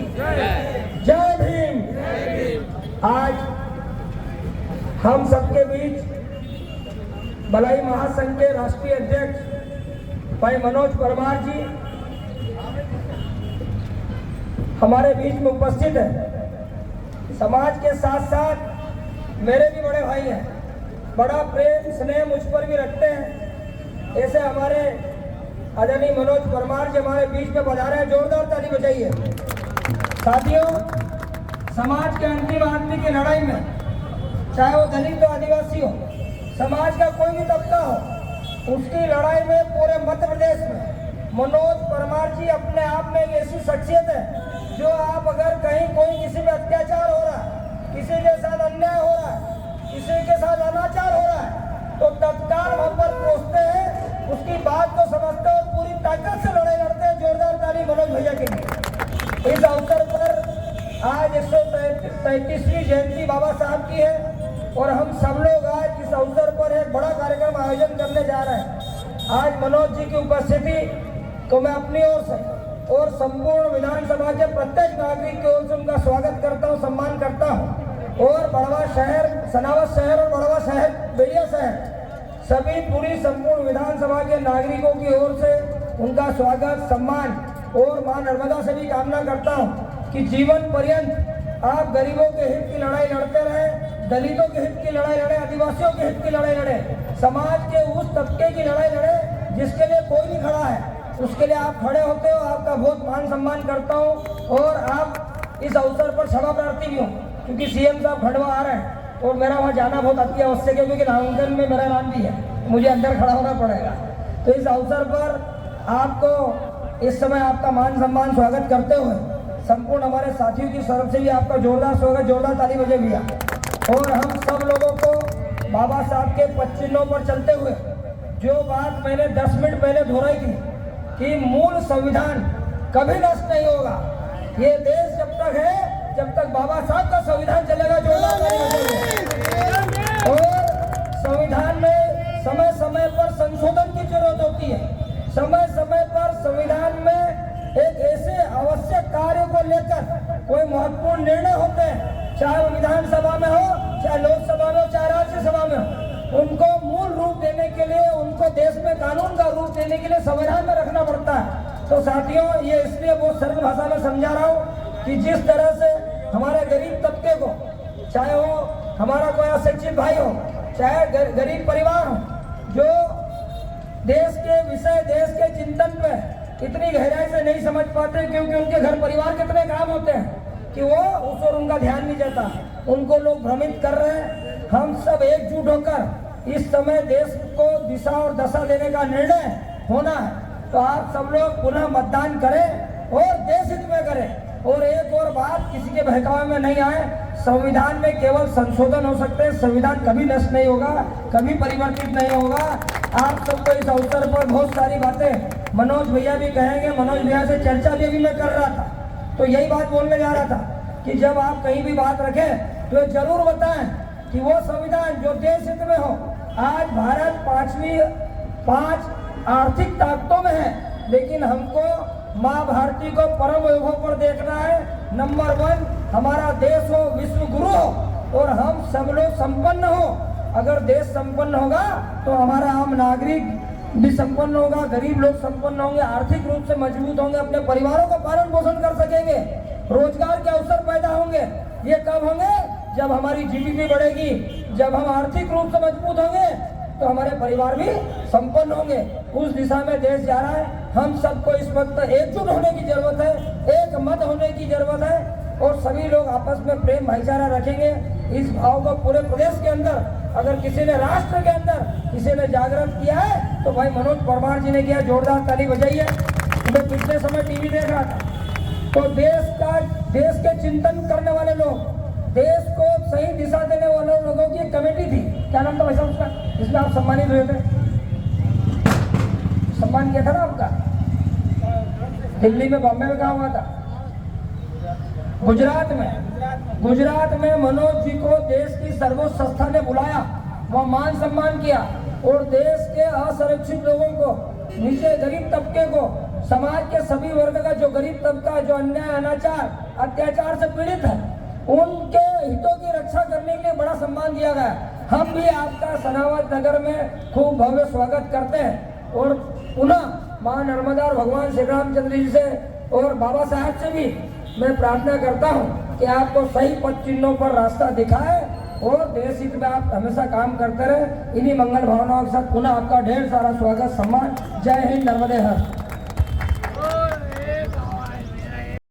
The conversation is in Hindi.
जय भीम। आज हम सबके बीच भलाई महासंघ के राष्ट्रीय अध्यक्ष भाई मनोज परमार जी हमारे बीच में उपस्थित है। समाज के साथ साथ मेरे भी बड़े भाई हैं, बड़ा प्रेम स्नेह मुझ पर भी रखते हैं। ऐसे हमारे आदरणीय मनोज परमार जी हमारे बीच में पधारे हैं, जोरदार ताली बजाइए। साथियों, समाज के अंतिम आदमी की लड़ाई में, चाहे वो दलित हो आदिवासी हो, समाज का कोई भी तबका हो, उसकी लड़ाई में पूरे मध्य प्रदेश में मनोज परमार जी अपने आप में एक ऐसी शख्सियत है जो आप अगर कहीं कोई किसी पे अत्याचार हो रहा है, किसी के साथ अन्याय हो रहा है, किसी के साथ अनाचार हो रहा है, तो तत्काल वहां पर पहुंचते हैं, उसकी बात को समझते हैं और पूरी ताकत से लड़ाई लड़ते हैं। जोरदार ताली मनोज भैया के लिए। इस अवसर पर आज 133वीं जयंती बाबा साहब की है और हम सब लोग आज इस अवसर पर एक बड़ा कार्यक्रम आयोजन करने जा रहे हैं। आज मनोज जी की उपस्थिति को मैं अपनी ओर से और संपूर्ण विधानसभा के प्रत्येक नागरिक की ओर से उनका स्वागत करता हूं, सम्मान करता हूं। और बड़वा शहर, सनावत शहर और बड़वा शहर, बेड़िया शहर, सभी पूरी संपूर्ण विधानसभा के नागरिकों की ओर से उनका स्वागत, सम्मान और मां नर्मदा से भी कामना करता हूं कि जीवन पर्यंत आप गरीबों के हित की लड़ाई लड़ते रहे, दलितों के हित की लड़ाई लड़े, आदिवासियों के हित की लड़ाई लड़े, समाज के उस तबके की लड़ाई लड़े जिसके लिए कोई नहीं खड़ा है, उसके लिए आप खड़े होते हो। आपका बहुत मान सम्मान करता हूँ और आप इस अवसर पर क्षमा प्रार्थी भी हूँ क्योंकि सीएम साहब खंडवा आ रहे हैं और मेरा वहाँ जाना बहुत अति आवश्यक है क्योंकि नामांकन में मेरा नाम भी है, मुझे अंदर खड़ा होना पड़ेगा। तो इस अवसर पर आपको इस समय आपका मान सम्मान स्वागत करते हुए संपूर्ण हमारे साथियों की तरफ से भी आपका जोरदार स्वागत, जोरदार ताली बजे भैया। और हम सब लोगों को बाबा साहब के पद चिन्हों पर चलते हुए जो बात मैंने 10 मिनट पहले दोहराई थी कि मूल संविधान कभी नष्ट नहीं होगा। ये देश जब तक है, जब तक बाबा साहब का संविधान चलेगा, जोरदार और संविधान में समय समय पर संशोधन की जरूरत होती है। समय समय पर संविधान में एक ऐसे आवश्यक कार्य को लेकर कोई महत्वपूर्ण निर्णय होते हैं, चाहे वो विधानसभा में हो, चाहे लोकसभा में हो, चाहे राज्यसभा में हो, उनको मूल रूप देने के लिए, उनको देश में कानून का रूप देने के लिए संविधान में रखना पड़ता है। तो साथियों, ये इसलिए बहुत सरल भाषा में समझा रहा हूँ कि जिस तरह से हमारे गरीब तबके को, चाहे वो हमारा कोई अशिक्षित भाई हो, चाहे गरीब परिवार हो, जो देश के विषय, देश के चिंतन पे इतनी गहराई से नहीं समझ पाते क्योंकि उनके घर परिवार कितने काम होते हैं कि वो उस और उनका ध्यान नहीं जाता, उनको लोग भ्रमित कर रहे हैं। हम सब एकजुट होकर इस समय देश को दिशा और दशा देने का निर्णय होना है। तो आप सब लोग पुनः मतदान करें और देश हित में करें। और एक और बात, किसी के बहकावे में नहीं आए, संविधान में केवल संशोधन हो सकते हैं, संविधान कभी नष्ट नहीं होगा, कभी परिवर्तित नहीं होगा। आप सबको इस अवसर पर बहुत सारी बातें मनोज भैया भी कहेंगे, मनोज भैया से चर्चा भी मैं कर रहा था, तो यही बात बोलने जा रहा था कि जब आप कहीं भी बात रखें तो जरूर बताएं कि वो संविधान जो देश हित में हो। आज भारत 5 आर्थिक ताकतों में है, लेकिन हमको माँ भारती को परम वैभव पर देखना है। नंबर 1 हमारा देश हो, विश्व गुरु हो और हम सब लोग संपन्न हो। अगर देश संपन्न होगा तो हमारा आम नागरिक भी संपन्न होगा, गरीब लोग संपन्न होंगे, आर्थिक रूप से मजबूत होंगे, अपने परिवारों का पालन पोषण कर सकेंगे, रोजगार के अवसर पैदा होंगे। ये कब होंगे? जब हमारी जीडीपी बढ़ेगी, जब हम आर्थिक रूप से मजबूत होंगे तो हमारे परिवार भी संपन्न होंगे। उस दिशा में देश जा रहा है। हम सबको इस वक्त एकजुट होने की जरूरत है, एक मत होने की जरूरत है और सभी लोग आपस में प्रेम भाईचारा रखेंगे। इस भाव को पूरे प्रदेश के अंदर, अगर किसी ने राष्ट्र के अंदर किसी ने जागृत किया है तो भाई मनोज परमार जी ने किया। जोरदार ताली बजाइए। मैं पिछले समय टीवी देख रहा था तो देश के चिंतन करने वाले लोग, देश को सही दिशा देने वाले लोगों की एक कमेटी थी, क्या नाम था वैसा उसका, जिसमें आप सम्मानित हुए थे, सम्मान किया था ना आपका, दिल्ली में, बॉम्बे में, कहा हुआ था, गुजरात में मनोज जी को देश की सर्वोच्च संस्था ने बुलाया, वह मान सम्मान किया और देश के असुरक्षित लोगों को, नीचे गरीब तबके को समाज के सभी वर्ग का, जो गरीब तबका, जो अन्याय, अनाचार, अत्याचार से पीड़ित है, उनके हितों की रक्षा करने के लिए बड़ा सम्मान दिया गया। हम भी आपका सनावद नगर में खूब भव्य स्वागत करते हैं और पुनः मां नर्मदा और भगवान श्री रामचंद्र जी से और बाबा साहब से भी मैं प्रार्थना करता हूं कि आपको सही पथ चिन्हों पर रास्ता दिखाए और देश हित में आप हमेशा काम करते रहे। इन्हीं मंगल भावनाओं के साथ पुनः आपका ढेर सारा स्वागत, सम्मान। जय हिंद, नर्मदे हर।